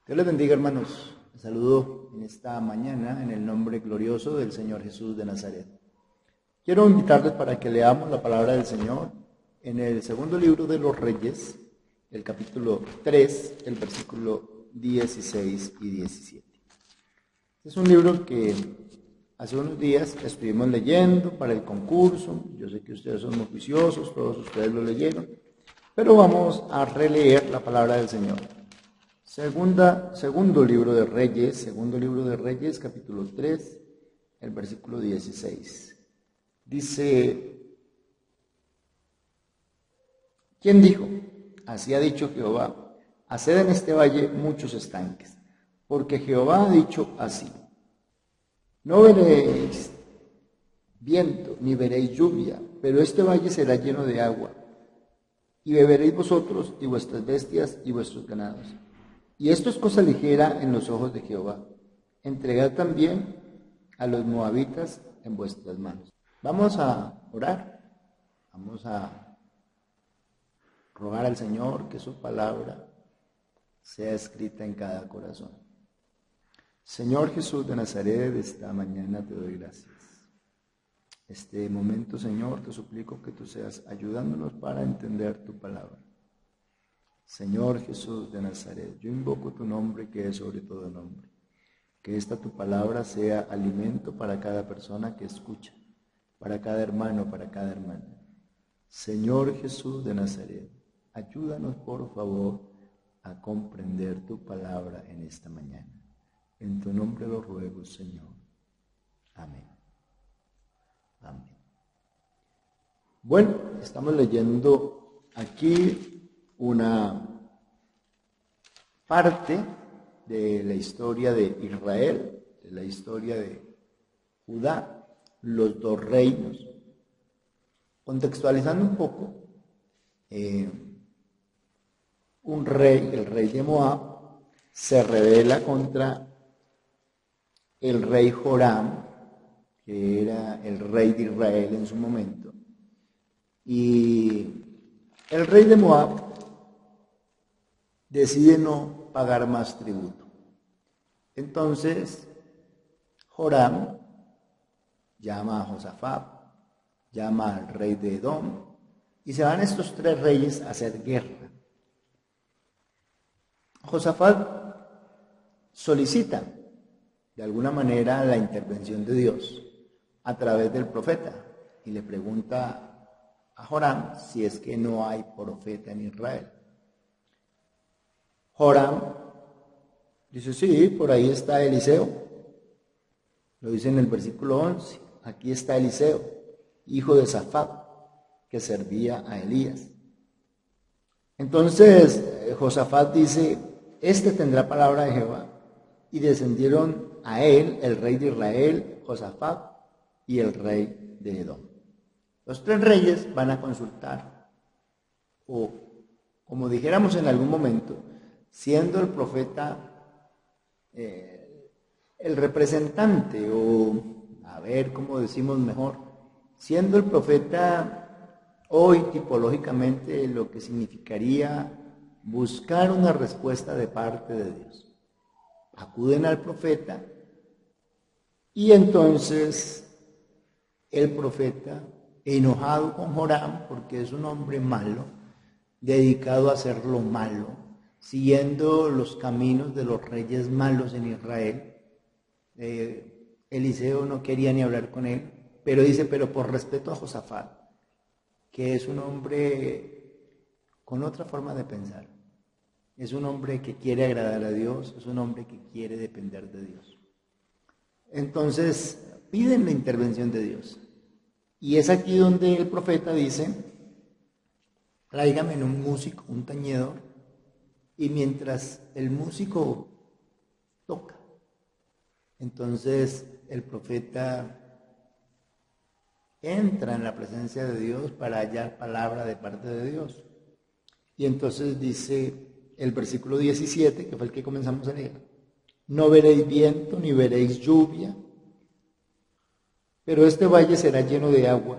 Dios les bendiga, hermanos. Les saludo en esta mañana en el nombre glorioso del Señor Jesús de Nazaret. Quiero invitarles para que leamos la palabra del Señor en el segundo libro de los Reyes, el capítulo 3, el versículo 16 y 17. Es un libro que hace unos días estuvimos leyendo para el concurso. Yo sé que ustedes son muy juiciosos, todos ustedes lo leyeron, pero vamos a releer la palabra del Señor. Segundo libro de Reyes, capítulo 3, el versículo 16. Dice, ¿quién dijo? Así ha dicho Jehová, haced en este valle muchos estanques, porque Jehová ha dicho así, no veréis viento, ni veréis lluvia, pero este valle será lleno de agua, y beberéis vosotros, y vuestras bestias, y vuestros ganados. Y esto es cosa ligera en los ojos de Jehová. Entregad también a los moabitas en vuestras manos. Vamos a orar. Vamos a rogar al Señor que su palabra sea escrita en cada corazón. Señor Jesús de Nazaret, esta mañana te doy gracias. Este momento, Señor, te suplico que tú seas ayudándonos para entender tu palabra. Señor Jesús de Nazaret, yo invoco tu nombre que es sobre todo nombre. Que esta tu palabra sea alimento para cada persona que escucha, para cada hermano, para cada hermana. Señor Jesús de Nazaret, ayúdanos por favor a comprender tu palabra en esta mañana. En tu nombre lo ruego, Señor. Amén. Amén. Bueno, estamos leyendo aquí una parte de la historia de Israel, de la historia de Judá, los dos reinos. Contextualizando un poco, un rey, el rey de Moab, se rebela contra el rey Joram, que era el rey de Israel en su momento, y el rey de Moab decide no pagar más tributo. Entonces, Joram llama a Josafat, llama al rey de Edom, y se van estos tres reyes a hacer guerra. Josafat solicita, de alguna manera, la intervención de Dios a través del profeta, y le pregunta a Joram si es que no hay profeta en Israel. Joram dice, sí, por ahí está Eliseo. Lo dice en el versículo 11. Aquí está Eliseo, hijo de Safat, que servía a Elías. Entonces Josafat dice, este tendrá palabra de Jehová. Y descendieron a él el rey de Israel, Josafat, y el rey de Edom. Los tres reyes van a consultar, o como dijéramos en algún momento, siendo el profeta el representante, o a ver cómo decimos mejor, siendo el profeta hoy tipológicamente lo que significaría buscar una respuesta de parte de Dios. Acuden al profeta y entonces el profeta, enojado con Joram, porque es un hombre malo, dedicado a hacer lo malo, siguiendo los caminos de los reyes malos en Israel. Eliseo no quería ni hablar con él, pero dice, pero por respeto a Josafat, que es un hombre con otra forma de pensar, es un hombre que quiere agradar a Dios, es un hombre que quiere depender de Dios. Entonces piden la intervención de Dios. Y es aquí donde el profeta dice, tráigame un músico, un tañedor, y mientras el músico toca, entonces el profeta entra en la presencia de Dios para hallar palabra de parte de Dios. Y entonces dice el versículo 17, que fue el que comenzamos a leer, no veréis viento ni veréis lluvia, pero este valle será lleno de agua,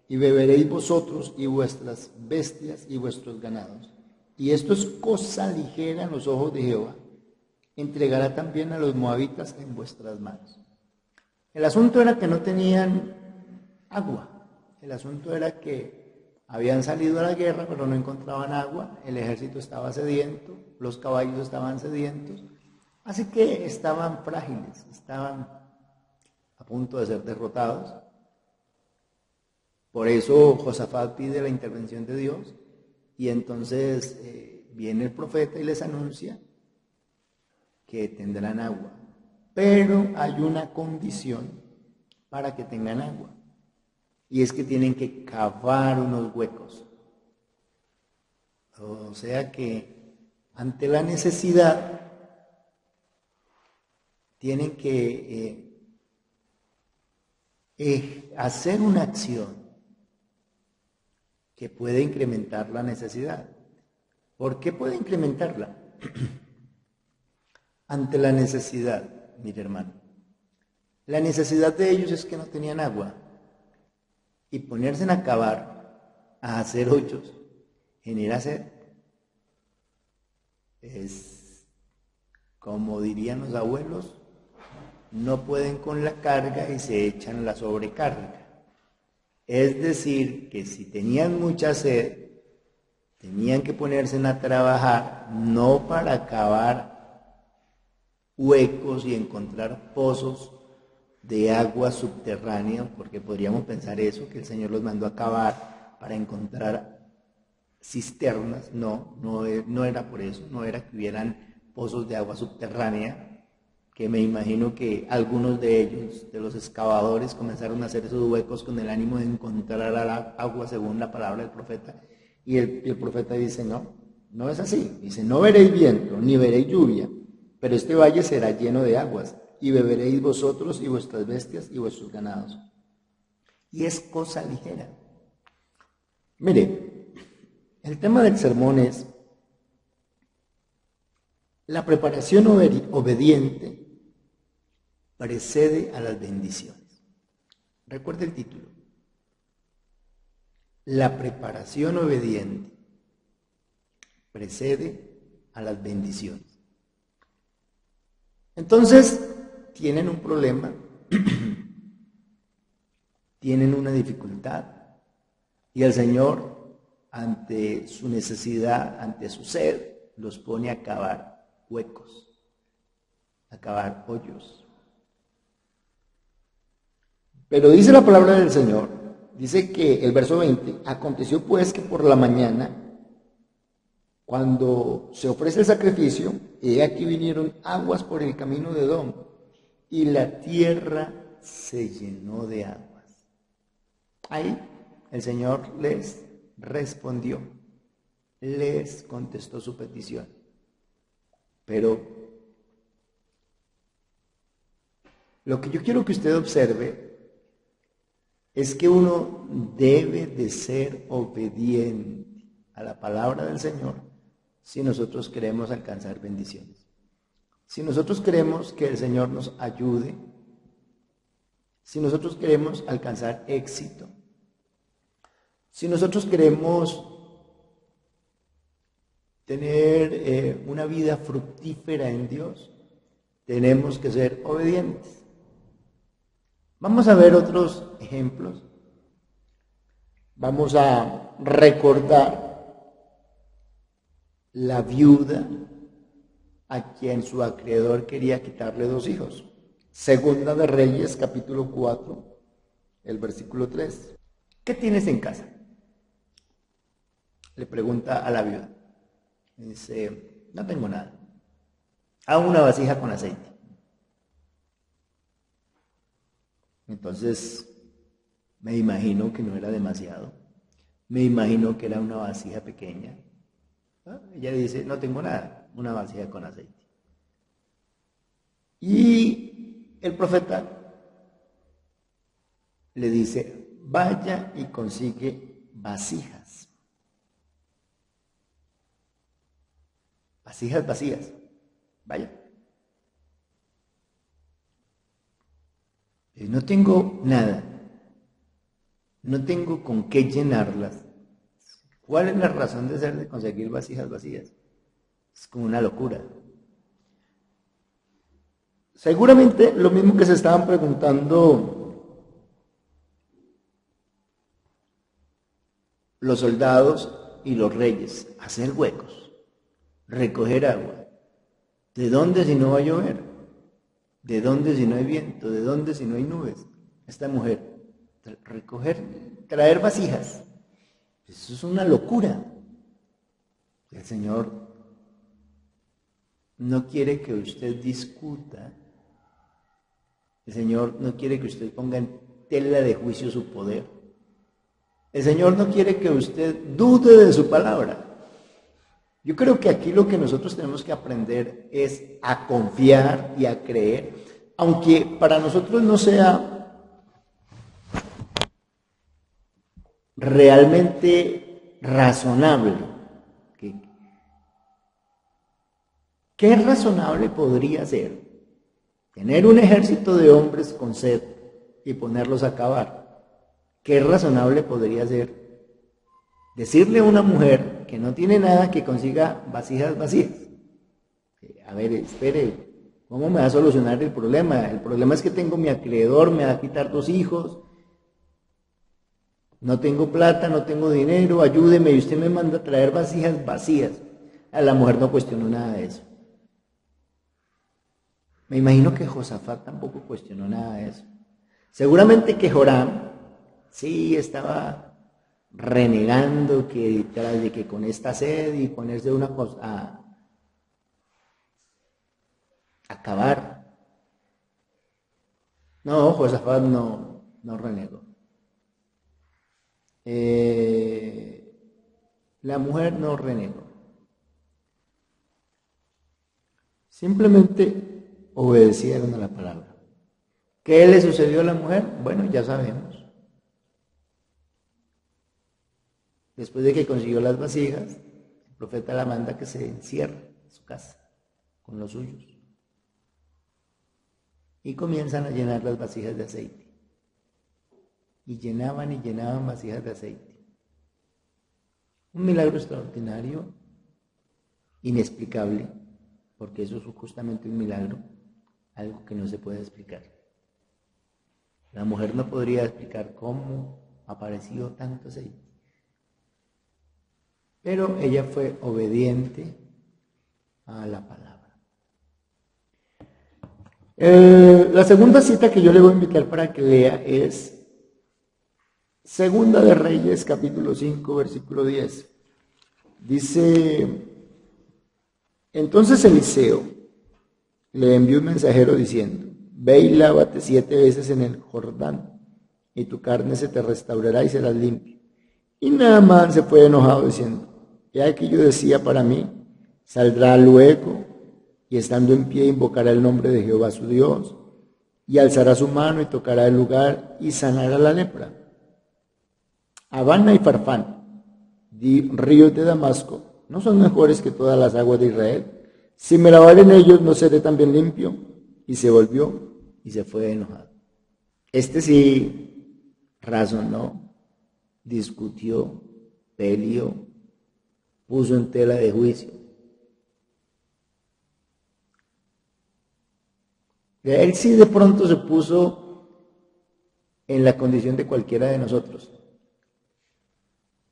y beberéis vosotros y vuestras bestias y vuestros ganados. Y esto es cosa ligera en los ojos de Jehová. entregará también a los moabitas en vuestras manos. El asunto era que no tenían agua. El asunto era que habían salido a la guerra, pero no encontraban agua. El ejército estaba sediento, los caballos estaban sedientos. Así que estaban frágiles, estaban a punto de ser derrotados. Por eso Josafat pide la intervención de Dios y entonces viene el profeta y les anuncia que tendrán agua. Pero hay una condición para que tengan agua y es que tienen que cavar unos huecos. O sea que ante la necesidad tienen que hacer una acción que puede incrementar la necesidad. ¿Por qué puede incrementarla? Ante la necesidad, mire hermano, la necesidad de ellos es que no tenían agua y ponerse a cavar, a hacer hoyos, genera sed. Es, como dirían los abuelos, no pueden con la carga y se echan la sobrecarga. Es decir, que si tenían mucha sed, tenían que ponerse a trabajar, no para cavar huecos y encontrar pozos de agua subterránea, porque podríamos pensar eso, que el Señor los mandó a cavar para encontrar cisternas. No era por eso, no era que hubieran pozos de agua subterránea, que me imagino que algunos de ellos, de los excavadores, comenzaron a hacer esos huecos con el ánimo de encontrar agua según la palabra del profeta. Y el profeta dice, no es así. Dice, no veréis viento, ni veréis lluvia, pero este valle será lleno de aguas, y beberéis vosotros y vuestras bestias y vuestros ganados. Y es cosa ligera. Mire, el tema del sermón es la preparación obediente precede a las bendiciones. Recuerde el título. La preparación obediente precede a las bendiciones. Entonces, tienen un problema, tienen una dificultad, y el Señor, ante su necesidad, ante su sed, los pone a cavar huecos, a cavar hoyos. Pero dice la palabra del Señor, dice que el verso 20, aconteció pues que por la mañana, cuando se ofrece el sacrificio, he aquí vinieron aguas por el camino de Edom, y la tierra se llenó de aguas. Ahí el Señor les respondió, les contestó su petición. Pero lo que yo quiero que usted observe es que uno debe de ser obediente a la palabra del Señor si nosotros queremos alcanzar bendiciones. Si nosotros queremos que el Señor nos ayude, si nosotros queremos alcanzar éxito, si nosotros queremos tener una vida fructífera en Dios, tenemos que ser obedientes. Vamos a ver otros ejemplos. Vamos a recordar la viuda a quien su acreedor quería quitarle 2 hijos. Segunda de Reyes, capítulo 4, el versículo 3. ¿Qué tienes en casa? Le pregunta a la viuda. Dice, no tengo nada. Hago una vasija con aceite. Entonces, me imagino que no era demasiado. Me imagino que era una vasija pequeña. Ella dice, no tengo nada, una vasija con aceite. Y el profeta le dice, vaya y consigue vasijas. Vasijas vacías. Vaya. No tengo nada. No tengo con qué llenarlas. ¿Cuál es la razón de ser de conseguir vasijas vacías? Es como una locura. Seguramente lo mismo que se estaban preguntando los soldados y los reyes: hacer huecos, recoger agua. ¿De dónde si no va a llover? ¿De dónde si no hay viento? ¿De dónde si no hay nubes? Esta mujer, recoger, traer vasijas. Eso es una locura. El Señor no quiere que usted discuta. El Señor no quiere que usted ponga en tela de juicio su poder. El Señor no quiere que usted dude de su palabra. Yo creo que aquí lo que nosotros tenemos que aprender es a confiar y a creer, aunque para nosotros no sea realmente razonable. ¿Qué razonable podría ser? Tener un ejército de hombres con sed y ponerlos a cavar. ¿Qué razonable podría ser? Decirle a una mujer que no tiene nada que consiga vasijas vacías. A ver, espere, ¿cómo me va a solucionar el problema? El problema es que tengo mi acreedor, me va a quitar 2 hijos, no tengo plata, no tengo dinero, ayúdeme, y usted me manda a traer vasijas vacías. A la mujer no cuestionó nada de eso. Me imagino que Josafat tampoco cuestionó nada de eso. Seguramente que Joram sí estaba renegando que tras de que con esta sed y ponerse una cosa a acabar. No, Josafat no renegó. La mujer no renegó. Simplemente obedecieron a la palabra. ¿Qué le sucedió a la mujer? Bueno, ya sabemos. Después de que consiguió las vasijas, el profeta la manda que se encierre en su casa con los suyos. Y comienzan a llenar las vasijas de aceite. Y llenaban vasijas de aceite. Un milagro extraordinario, inexplicable, porque eso es justamente un milagro, algo que no se puede explicar. La mujer no podría explicar cómo apareció tanto aceite. Pero ella fue obediente a la palabra. La segunda cita que yo le voy a invitar para que lea es Segunda de Reyes, capítulo 5, versículo 10. Dice: entonces Eliseo le envió un mensajero diciendo: ve y lávate 7 veces en el Jordán, y tu carne se te restaurará y serás limpio. Y Naamán se fue enojado diciendo: ya que yo decía para mí, saldrá luego y estando en pie invocará el nombre de Jehová su Dios, y alzará su mano y tocará el lugar y sanará la lepra. Habana y Farfán, ríos de Damasco, ¿no son mejores que todas las aguas de Israel? Si me lavare en ellos, ¿no seré también limpio? Y se volvió y se fue enojado. Este sí razonó, discutió, peleó, puso en tela de juicio. Él sí de pronto se puso en la condición de cualquiera de nosotros,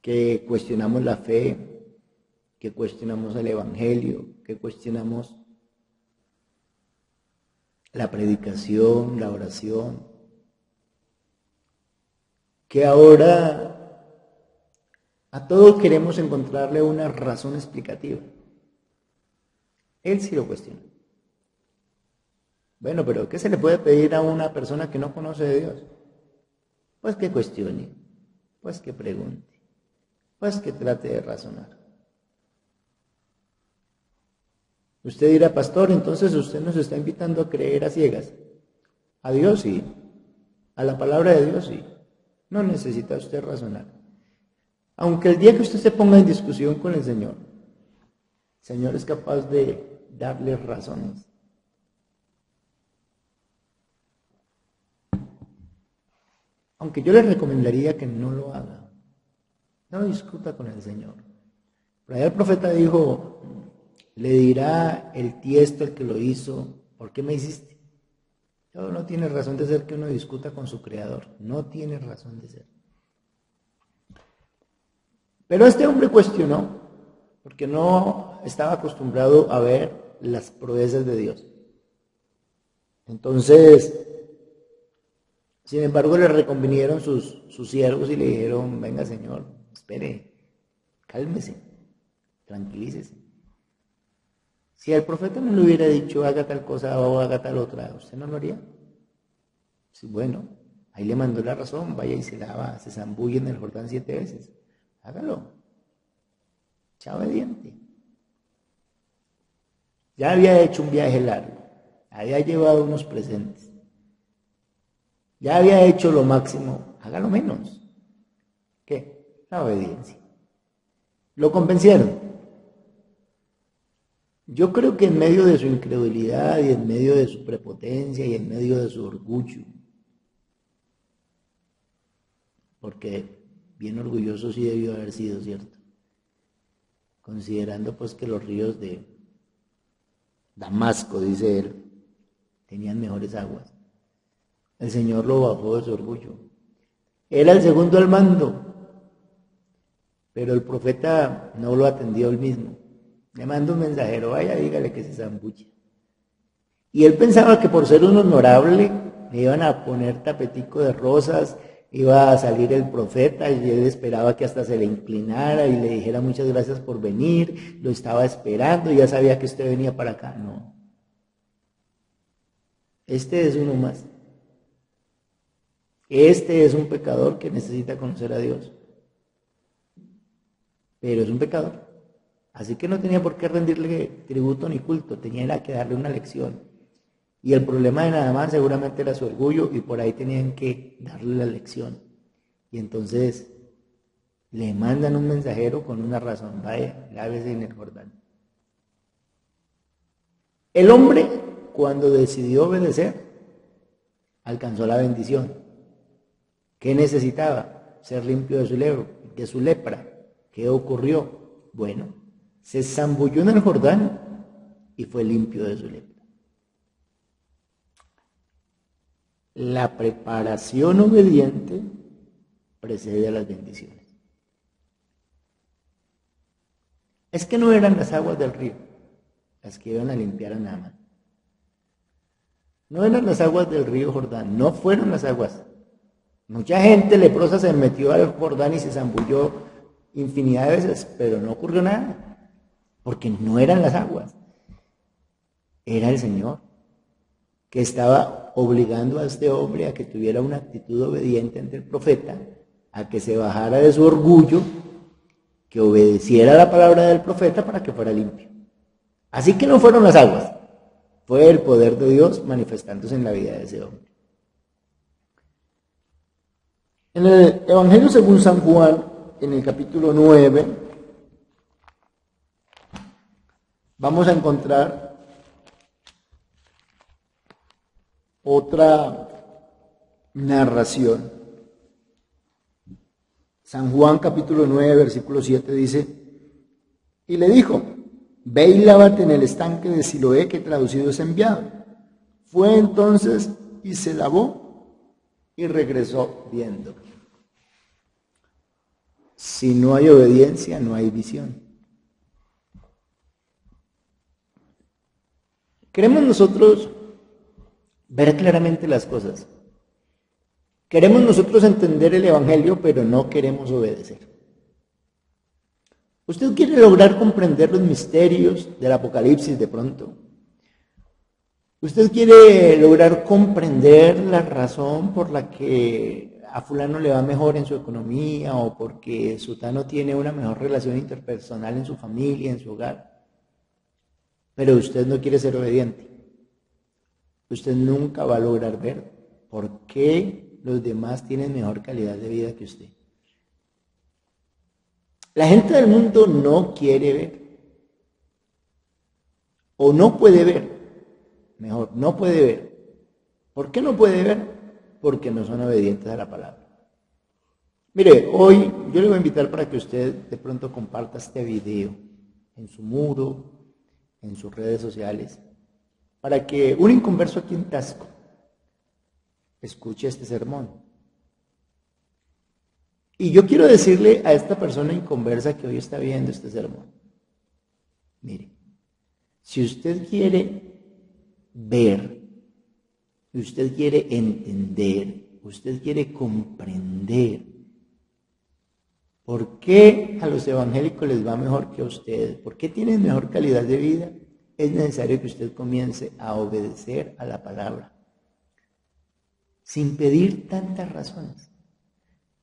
que cuestionamos la fe, que cuestionamos el evangelio, que cuestionamos la predicación, la oración, que ahora a todo queremos encontrarle una razón explicativa. Él sí lo cuestiona. Bueno, pero ¿qué se le puede pedir a una persona que no conoce de Dios? Pues que cuestione, pues que pregunte, pues que trate de razonar. Usted dirá: pastor, entonces usted nos está invitando a creer a ciegas. A Dios sí, a la palabra de Dios sí. No necesita usted razonar. Aunque el día que usted se ponga en discusión con el Señor es capaz de darle razones. Aunque yo le recomendaría que no lo haga. No discuta con el Señor. Por allá el profeta dijo: le dirá el tiesto, el que lo hizo: ¿por qué me hiciste? Todo no tiene razón de ser que uno discuta con su creador. No tiene razón de ser. Pero este hombre cuestionó, porque no estaba acostumbrado a ver las proezas de Dios. Entonces, sin embargo, le reconvinieron sus siervos y le dijeron, venga señor, espere, cálmese, tranquilícese. Si el profeta no le hubiera dicho, haga tal cosa o haga tal otra, ¿usted no lo haría? Sí, bueno, ahí le mandó la razón, vaya y se lava, se zambulle en el Jordán 7 veces. Hágalo. Sea obediente. Ya había hecho un viaje largo, había llevado unos presentes. Ya había hecho lo máximo, hágalo menos. ¿Qué? La obediencia. Lo convencieron. Yo creo que en medio de su incredulidad y en medio de su prepotencia y en medio de su orgullo, porque bien orgulloso sí debió haber sido, ¿cierto? Considerando pues que los ríos de Damasco, dice él, tenían mejores aguas. El Señor lo bajó de su orgullo. Era el segundo al mando, pero el profeta no lo atendió él mismo. Le manda un mensajero, vaya, dígale que se zambuche. Y él pensaba que por ser un honorable le iban a poner tapetico de rosas, iba a salir el profeta y él esperaba que hasta se le inclinara y le dijera muchas gracias por venir, lo estaba esperando, ya sabía que usted venía para acá. No. Este es uno más. Este es un pecador que necesita conocer a Dios. Pero es un pecador. Así que no tenía por qué rendirle tributo ni culto, tenía que darle una lección. Y el problema de Naamán seguramente era su orgullo y por ahí tenían que darle la lección. Y entonces le mandan un mensajero con una razón, vaya, lávese en el Jordán. El hombre, cuando decidió obedecer, alcanzó la bendición. ¿Qué necesitaba? Ser limpio de su lepra. ¿Qué ocurrió? Bueno, se zambulló en el Jordán y fue limpio de su lepra. La preparación obediente precede a las bendiciones. Es que no eran las aguas del río las que iban a limpiar a Naamán. No eran las aguas del río Jordán, no fueron las aguas. Mucha gente leprosa se metió al Jordán y se zambulló infinidad de veces, pero no ocurrió nada, porque no eran las aguas. Era el Señor, que estaba obligando a este hombre a que tuviera una actitud obediente ante el profeta, a que se bajara de su orgullo, que obedeciera la palabra del profeta para que fuera limpio. Así que no fueron las aguas, fue el poder de Dios manifestándose en la vida de ese hombre. En el Evangelio según San Juan, en el capítulo 9, vamos a encontrar otra narración. San Juan capítulo 9, versículo 7 dice, y le dijo, ve y lávate en el estanque de Siloé, que traducido es enviado. Fue entonces y se lavó y regresó viendo. Si no hay obediencia, no hay visión. Queremos nosotros ver claramente las cosas. Queremos nosotros entender el Evangelio, pero no queremos obedecer. Usted quiere lograr comprender los misterios del Apocalipsis de pronto. Usted quiere lograr comprender la razón por la que a fulano le va mejor en su economía o porque sutano tiene una mejor relación interpersonal en su familia, en su hogar. Pero usted no quiere ser obediente. Usted nunca va a lograr ver por qué los demás tienen mejor calidad de vida que usted. La gente del mundo no quiere ver. O no puede ver. Mejor, no puede ver. ¿Por qué no puede ver? Porque no son obedientes a la palabra. Mire, hoy yo le voy a invitar para que usted de pronto comparta este video en su muro, en sus redes sociales, para que un inconverso aquí en Tasco escuche este sermón. Y yo quiero decirle a esta persona inconversa que hoy está viendo este sermón, mire, si usted quiere ver, usted quiere entender, usted quiere comprender por qué a los evangélicos les va mejor que a ustedes, por qué tienen mejor calidad de vida, es necesario que usted comience a obedecer a la palabra, sin pedir tantas razones.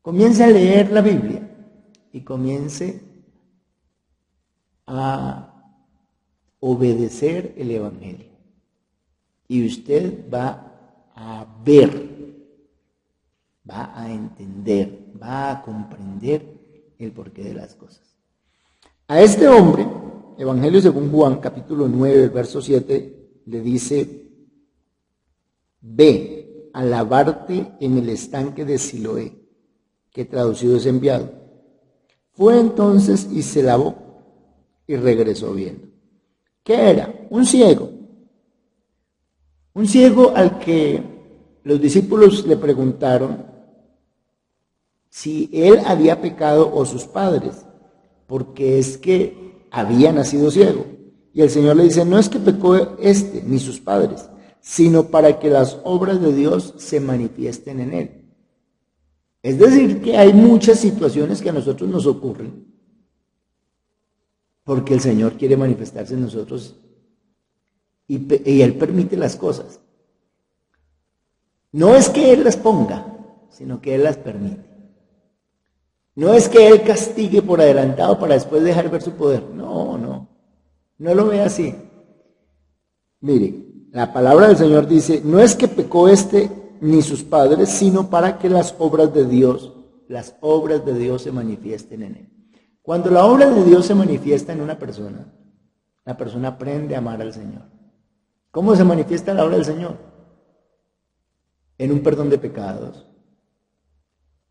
Comience a leer la Biblia y comience a obedecer el Evangelio. Y usted va a ver, va a entender, va a comprender el porqué de las cosas. A este hombre, Evangelio según Juan, capítulo 9, verso 7, le dice: ve a lavarte en el estanque de Siloé, que traducido es enviado. Fue entonces y se lavó y regresó viendo. ¿Qué era? Un ciego. Un ciego al que los discípulos le preguntaron si él había pecado o sus padres, porque es que había nacido ciego. Y el Señor le dice: no es que pecó ni sus padres, sino para que las obras de Dios se manifiesten en él. Es decir, que hay muchas situaciones que a nosotros nos ocurren porque el Señor quiere manifestarse en nosotros y Él permite las cosas. No es que Él las ponga, sino que Él las permite. No es que Él castigue por adelantado para después dejar ver su poder. No lo ve así. Mire, la palabra del Señor dice: no es que pecó ni sus padres, sino para que las obras de Dios se manifiesten en él. Cuando la obra de Dios se manifiesta en una persona, la persona aprende a amar al Señor. ¿Cómo se manifiesta la obra del Señor? En un perdón de pecados,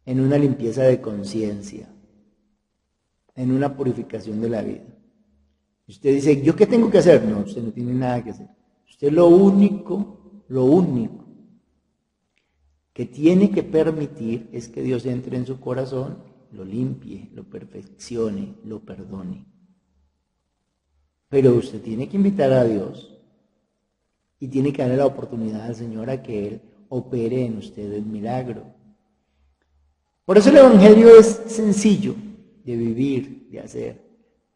en una limpieza de conciencia, en una purificación de la vida. Usted dice: ¿yo qué tengo que hacer? No, usted no tiene nada que hacer. Usted lo único que tiene que permitir es que Dios entre en su corazón, lo limpie, lo perfeccione, lo perdone. Pero usted tiene que invitar a Dios y tiene que darle la oportunidad al Señor a que Él opere en usted el milagro. Por eso el Evangelio es sencillo de vivir, de hacer,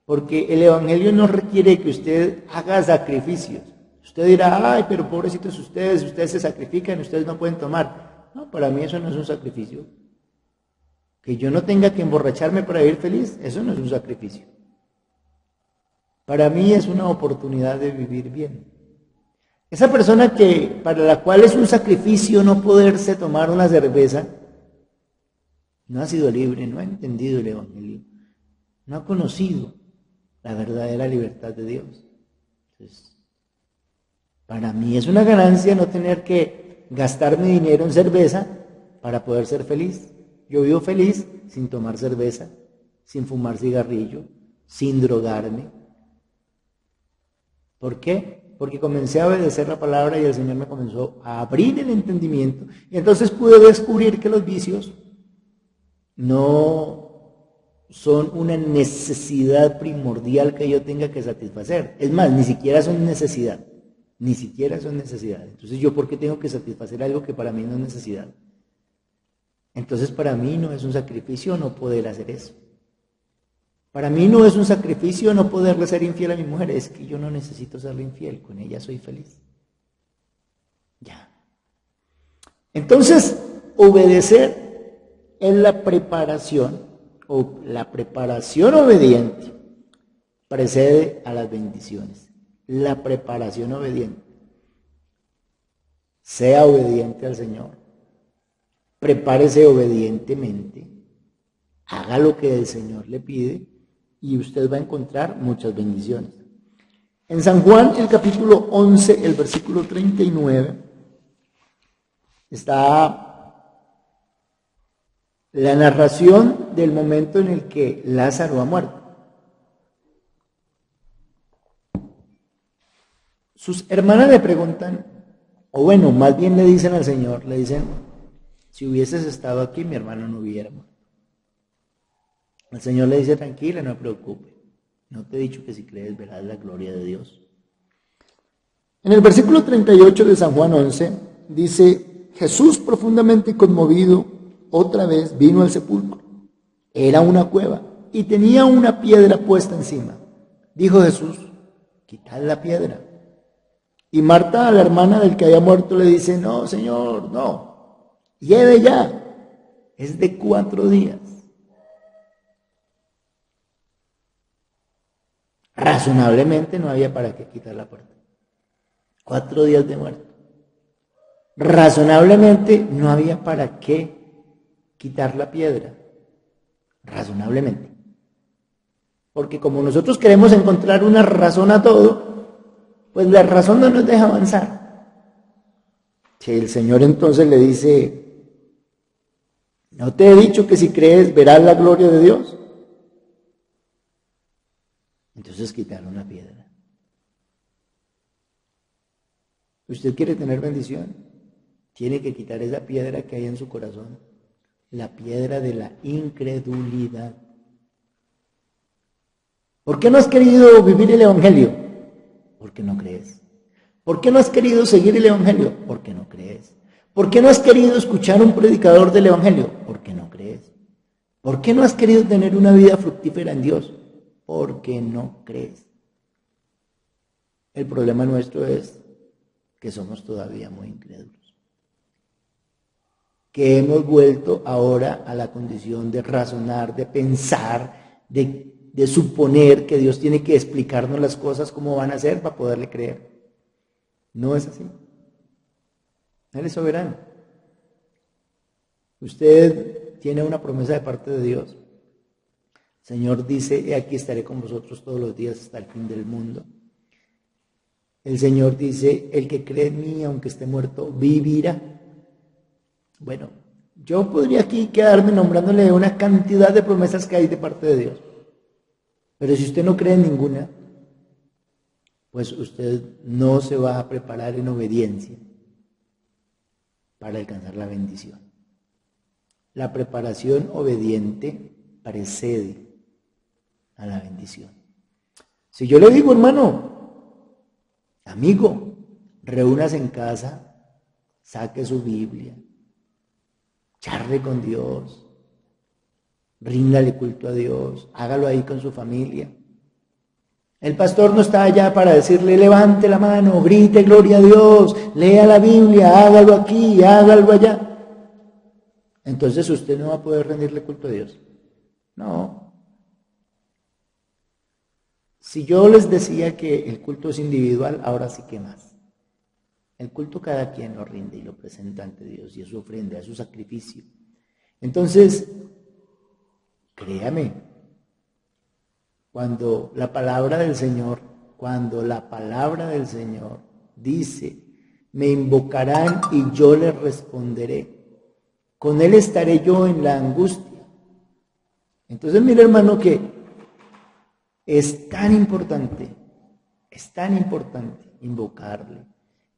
porque el Evangelio no requiere que usted haga sacrificios. Usted dirá: ay, pero pobrecitos ustedes se sacrifican, ustedes no pueden tomar. No, para mí eso no es un sacrificio. Que yo no tenga que emborracharme para vivir feliz, eso no es un sacrificio. Para mí es una oportunidad de vivir bien. Esa persona para la cual es un sacrificio no poderse tomar una cerveza, no ha sido libre, no ha entendido el Evangelio, no ha conocido la verdadera libertad de Dios. Entonces, para mí es una ganancia no tener que gastar mi dinero en cerveza para poder ser feliz. Yo vivo feliz sin tomar cerveza, sin fumar cigarrillo, sin drogarme. ¿Por qué? Porque comencé a obedecer la palabra y el Señor me comenzó a abrir el entendimiento. Y entonces pude descubrir que los vicios no son una necesidad primordial que yo tenga que satisfacer. Es más, ni siquiera son necesidad. Entonces, ¿yo por qué tengo que satisfacer algo que para mí no es necesidad? Entonces, para mí no es un sacrificio no poder hacer eso. Para mí no es un sacrificio no poderle ser infiel a mi mujer. Es que yo no necesito serle infiel, con ella soy feliz. Ya. Entonces, obedecer es la preparación, o la preparación obediente precede a las bendiciones. La preparación obediente. Sea obediente al Señor. Prepárese obedientemente. Haga lo que el Señor le pide y usted va a encontrar muchas bendiciones. En San Juan, el capítulo 11, el versículo 39, está la narración del momento en el que Lázaro ha muerto. Sus hermanas le preguntan, o bueno, más bien le dicen al Señor, le dicen: Si hubieses estado aquí, mi hermano no hubiera muerto. El Señor le dice, tranquila, no me preocupe. No te he dicho que si crees verás la gloria de Dios. En el versículo 38 de San Juan 11 dice, Jesús profundamente conmovido otra vez vino al sepulcro. Era una cueva y tenía una piedra puesta encima. Dijo Jesús, quitad la piedra. Y Marta, la hermana del que había muerto, le dice, no, Señor, no, lleve ya, es de 4 días. Razonablemente no había para qué quitar la puerta. 4 días de muerto. Razonablemente no había para qué quitar la piedra. Razonablemente. Porque como nosotros queremos encontrar una razón a todo, pues la razón no nos deja avanzar. Si el Señor entonces le dice, ¿no te he dicho que si crees verás la gloria de Dios? Entonces quitaron la piedra. ¿Usted quiere tener bendición? Tiene que quitar esa piedra que hay en su corazón, la piedra de la incredulidad. ¿Por qué no has querido vivir el Evangelio? Porque no crees. ¿Por qué no has querido seguir el Evangelio? Porque no crees. ¿Por qué no has querido escuchar a un predicador del Evangelio? Porque no crees. ¿Por qué no has querido tener una vida fructífera en Dios? Porque no crees. El problema nuestro es que somos todavía muy incrédulos. Que hemos vuelto ahora a la condición de razonar, de pensar, de suponer que Dios tiene que explicarnos las cosas cómo van a ser para poderle creer. No es así. Él es soberano. Usted tiene una promesa de parte de Dios. El Señor dice, aquí estaré con vosotros todos los días hasta el fin del mundo. El Señor dice, el que cree en mí, aunque esté muerto, vivirá. Bueno, yo podría aquí quedarme nombrándole una cantidad de promesas que hay de parte de Dios. Pero si usted no cree en ninguna, pues usted no se va a preparar en obediencia para alcanzar la bendición. La preparación obediente precede a la bendición. Si yo le digo, hermano, amigo, reúnase en casa, saque su Biblia, charle con Dios, ríndale culto a Dios, hágalo ahí con su familia. El pastor no está allá para decirle, levante la mano, grite gloria a Dios, lea la Biblia, hágalo aquí, hágalo allá. Entonces usted no va a poder rendirle culto a Dios. No. Si yo les decía que el culto es individual, ahora sí que más. El culto cada quien lo rinde y lo presenta ante Dios y es su ofrenda, es su sacrificio. Entonces, créame, cuando la palabra del Señor dice, me invocarán y yo les responderé, con Él estaré yo en la angustia. Entonces, mire hermano que es tan importante invocarle,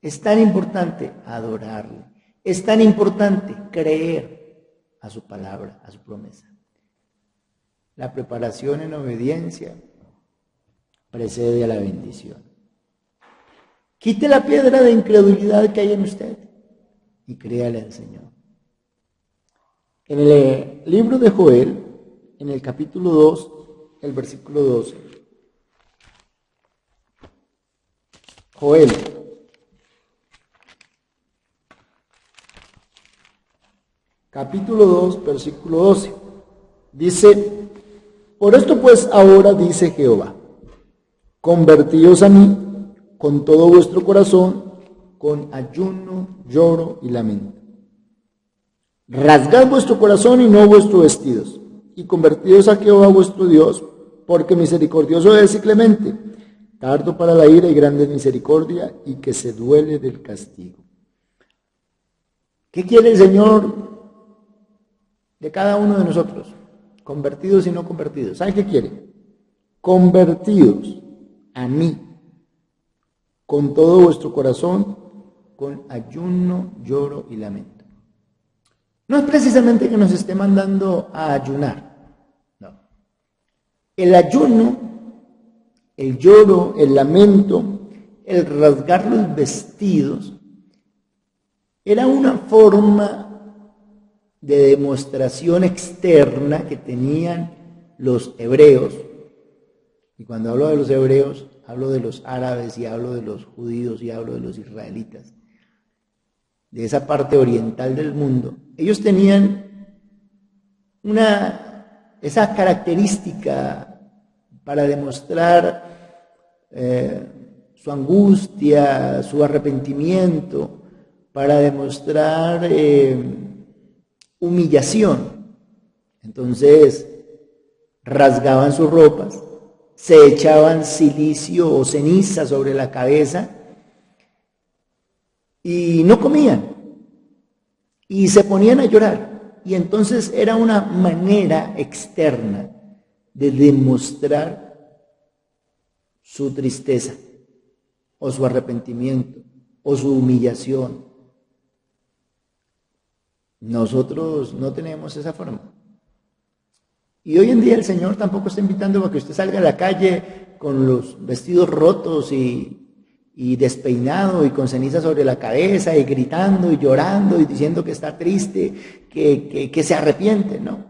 es tan importante adorarle, es tan importante creer a su palabra, a su promesa. La preparación en obediencia precede a la bendición. Quite la piedra de incredulidad que hay en usted y créale al Señor. En el libro de Joel, en el capítulo 2, el versículo 12. Joel. Capítulo 2, versículo 12. Dice, por esto pues ahora dice Jehová, convertíos a mí con todo vuestro corazón, con ayuno, lloro y lamento. Rasgad vuestro corazón y no vuestros vestidos, y convertíos a Jehová vuestro Dios, porque misericordioso es y clemente, tardo para la ira y grande misericordia, y que se duele del castigo. ¿Qué quiere el Señor de cada uno de nosotros? Convertidos y no convertidos. ¿Sabe qué quiere? Convertidos a mí, con todo vuestro corazón, con ayuno, lloro y lamento. No es precisamente que nos esté mandando a ayunar. No. El ayuno, el lloro, el lamento, el rasgar los vestidos, era una forma de demostración externa que tenían los hebreos. Y cuando hablo de los hebreos, hablo de los árabes y hablo de los judíos y hablo de los israelitas, de esa parte oriental del mundo. Ellos tenían esa característica para demostrar su angustia, su arrepentimiento, para demostrar humillación. Entonces rasgaban sus ropas, se echaban silicio o ceniza sobre la cabeza y no comían y se ponían a llorar. Y entonces era una manera externa de demostrar su tristeza o su arrepentimiento o su humillación. Nosotros no tenemos esa forma. Y hoy en día el Señor tampoco está invitando a que usted salga a la calle con los vestidos rotos y despeinado y con ceniza sobre la cabeza y gritando y llorando y diciendo que está triste, que se arrepiente, ¿no?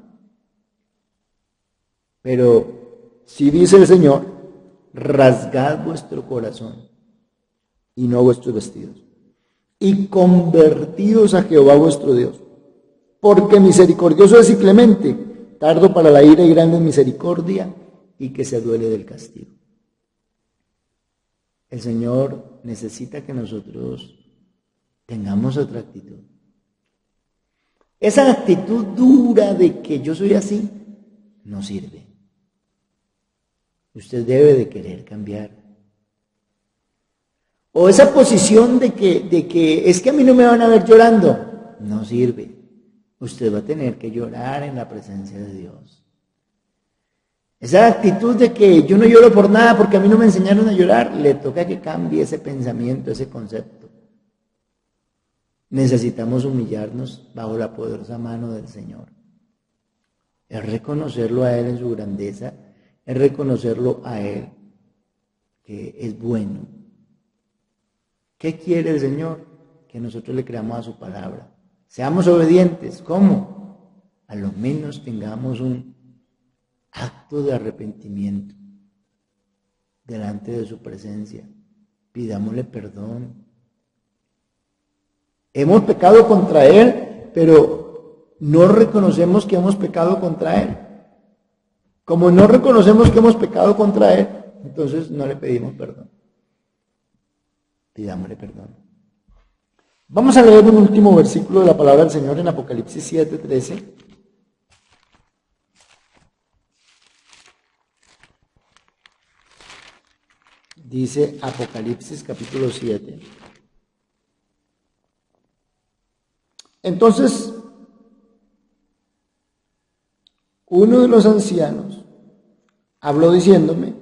Pero si dice el Señor, rasgad vuestro corazón y no vuestros vestidos y convertíos a Jehová vuestro Dios, porque misericordioso es y clemente, tardo para la ira y grande en misericordia, y que se duele del castigo. El Señor necesita que nosotros tengamos otra actitud. Esa actitud dura de que yo soy así, no sirve. Usted debe de querer cambiar. O esa posición de que es que a mí no me van a ver llorando, no sirve. Usted va a tener que llorar en la presencia de Dios. Esa actitud de que yo no lloro por nada porque a mí no me enseñaron a llorar, le toca que cambie ese pensamiento, ese concepto. Necesitamos humillarnos bajo la poderosa mano del Señor. Es reconocerlo a Él en su grandeza, es reconocerlo a Él que es bueno. ¿Qué quiere el Señor? Que nosotros le creamos a su palabra. Seamos obedientes. ¿Cómo? A lo menos tengamos un acto de arrepentimiento delante de su presencia. Pidámosle perdón. Hemos pecado contra Él, pero no reconocemos que hemos pecado contra Él. Como no reconocemos que hemos pecado contra Él, entonces no le pedimos perdón. Pidámosle perdón. Vamos a leer un último versículo de la palabra del Señor en Apocalipsis 7:13. Dice Apocalipsis capítulo 7. Entonces, uno de los ancianos habló diciéndome,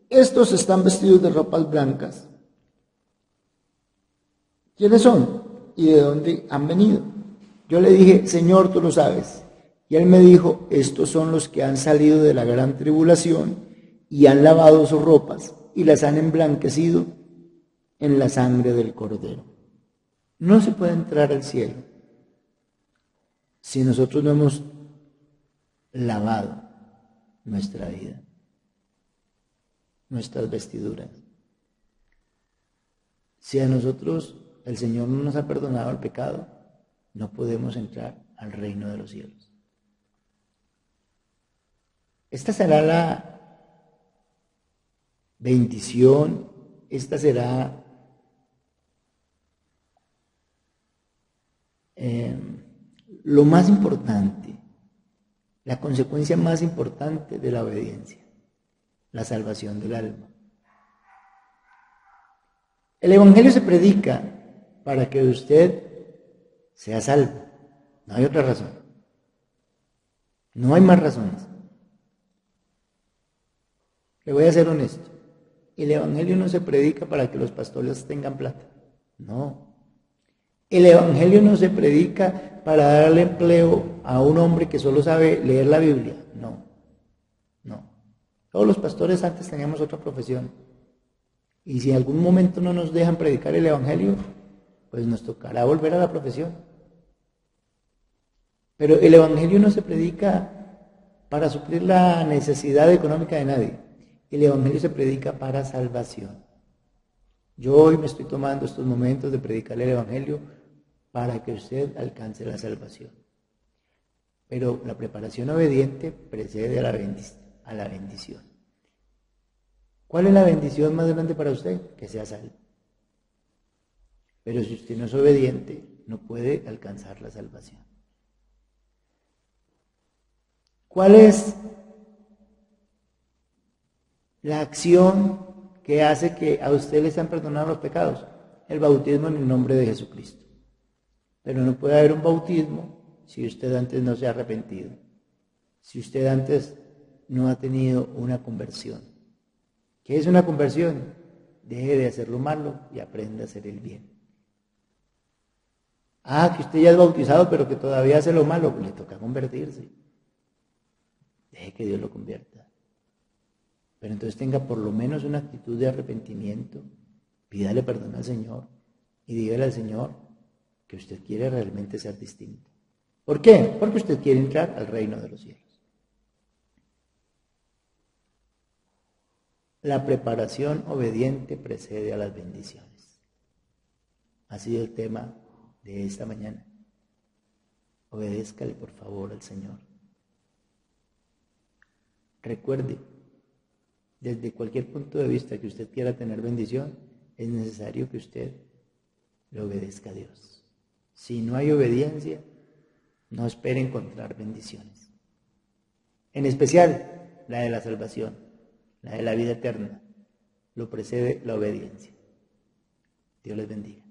estos están vestidos de ropas blancas. ¿Quiénes son? ¿Y de dónde han venido? Yo le dije, Señor, tú lo sabes. Y él me dijo, estos son los que han salido de la gran tribulación y han lavado sus ropas y las han emblanquecido en la sangre del Cordero. No se puede entrar al cielo si nosotros no hemos lavado nuestra vida, nuestras vestiduras. Si a nosotros el Señor no nos ha perdonado el pecado, no podemos entrar al reino de los cielos. Esta será la bendición, esta será lo más importante, la consecuencia más importante de la obediencia, la salvación del alma. El Evangelio se predica para que usted sea salvo. No hay otra razón. No hay más razones. Le voy a ser honesto. El Evangelio no se predica para que los pastores tengan plata. No. El Evangelio no se predica para darle empleo a un hombre que solo sabe leer la Biblia. No, no. Todos los pastores antes teníamos otra profesión. Y si en algún momento no nos dejan predicar el Evangelio, pues nos tocará volver a la profesión. Pero el Evangelio no se predica para suplir la necesidad económica de nadie. El Evangelio se predica para salvación. Yo hoy me estoy tomando estos momentos de predicar el Evangelio para que usted alcance la salvación. Pero la preparación obediente precede a la bendición. ¿Cuál es la bendición más grande para usted? Que sea salvo. Pero si usted no es obediente, no puede alcanzar la salvación. ¿Cuál es la acción que hace que a usted le sean perdonados los pecados? El bautismo en el nombre de Jesucristo. Pero no puede haber un bautismo si usted antes no se ha arrepentido, si usted antes no ha tenido una conversión. ¿Qué es una conversión? Deje de hacer lo malo y aprenda a hacer el bien. Que usted ya es bautizado pero que todavía hace lo malo, pues le toca convertirse. Deje que Dios lo convierta. Pero entonces tenga por lo menos una actitud de arrepentimiento, pídale perdón al Señor y dígale al Señor que usted quiere realmente ser distinto. ¿Por qué? Porque usted quiere entrar al reino de los cielos. La preparación obediente precede a las bendiciones. Ha sido el tema de esta mañana. Obedézcale por favor al Señor. Recuerde, desde cualquier punto de vista que usted quiera tener bendición, es necesario que usted le obedezca a Dios. Si no hay obediencia, no espere encontrar bendiciones. En especial, la de la salvación, la de la vida eterna, lo precede la obediencia. Dios les bendiga.